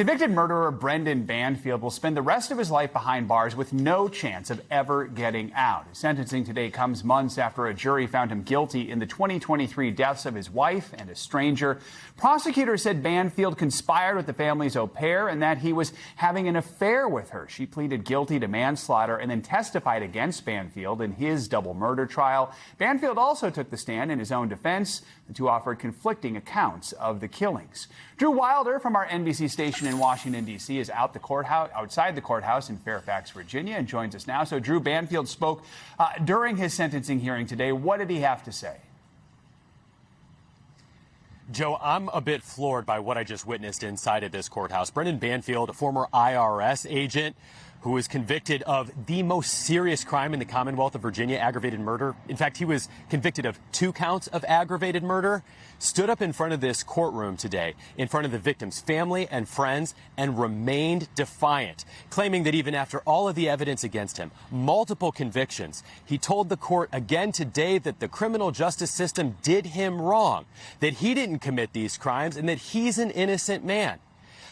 Convicted murderer Brendan Banfield will spend the rest of his life behind bars with no chance of ever getting out. His sentencing today comes months after a jury found him guilty in the 2023 deaths of his wife and a stranger. Prosecutors said Banfield conspired with the family's au pair and that he was having an affair with her. She pleaded guilty to manslaughter and then testified against Banfield in his double murder trial. Banfield also took the stand in his own defense. The two offered conflicting accounts of the killings. Drew Wilder from our NBC station in Washington, D.C. is outside the courthouse in Fairfax, Virginia, and joins us now. So Drew, Banfield spoke during his sentencing hearing today. What did he have to say? Joe, I'm a bit floored by what I just witnessed inside of this courthouse. Brendan Banfield, a former IRS agent who was convicted of the most serious crime in the Commonwealth of Virginia, aggravated murder. In fact, he was convicted of 2 counts of aggravated murder, stood up in front of this courtroom today, in front of the victim's family and friends, and remained defiant, claiming that even after all of the evidence against him, multiple convictions, he told the court again today that the criminal justice system did him wrong, that he didn't commit these crimes, and that he's an innocent man.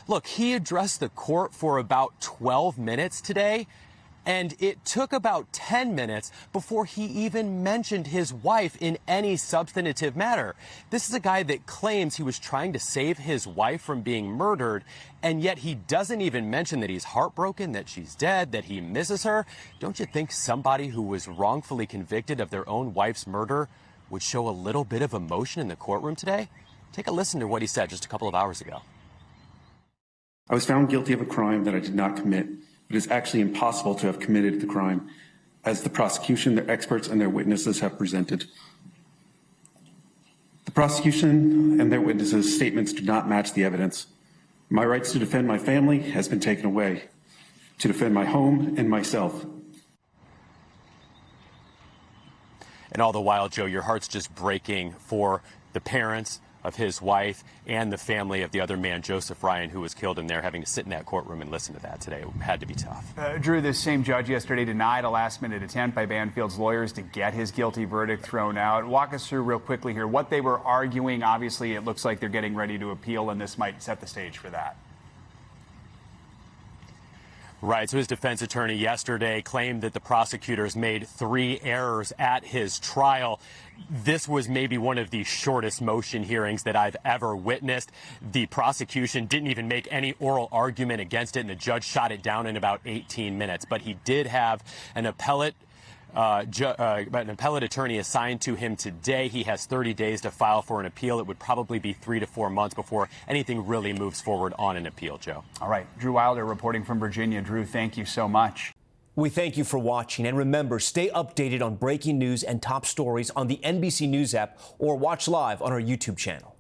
Look, he addressed the court for about 12 minutes today, and it took about 10 minutes before he even mentioned his wife in any substantive matter. This is a guy that claims he was trying to save his wife from being murdered, and yet he doesn't even mention that he's heartbroken, that she's dead, that he misses her. Don't you think somebody who was wrongfully convicted of their own wife's murder would show a little bit of emotion in the courtroom today? Take a listen to what he said just a couple of hours ago. I was found guilty of a crime that I did not commit. It is actually impossible to have committed the crime, as the prosecution, their experts, and their witnesses have presented. The prosecution and their witnesses' statements do not match the evidence. My rights to defend my family has been taken away, to defend my home and myself. And all the while, Joe, your heart's just breaking for the parents of his wife and the family of the other man, Joseph Ryan, who was killed in there, having to sit in that courtroom and listen to that today. It had to be tough. Drew, this same judge yesterday denied a last-minute attempt by Banfield's lawyers to get his guilty verdict thrown out. Walk us through real quickly here what they were arguing. Obviously, it looks like they're getting ready to appeal, and this might set the stage for that. Right. So his defense attorney yesterday claimed that the prosecutors made 3 errors at his trial. This was maybe one of the shortest motion hearings that I've ever witnessed. The prosecution didn't even make any oral argument against it, and the judge shot it down in about 18 minutes. But he did have an appellate attorney assigned to him today. He has 30 days to file for an appeal. It would probably be 3 to 4 months before anything really moves forward on an appeal, Joe. All right. Drew Wilder reporting from Virginia. Drew, thank you so much. We thank you for watching. And remember, stay updated on breaking news and top stories on the NBC News app or watch live on our YouTube channel.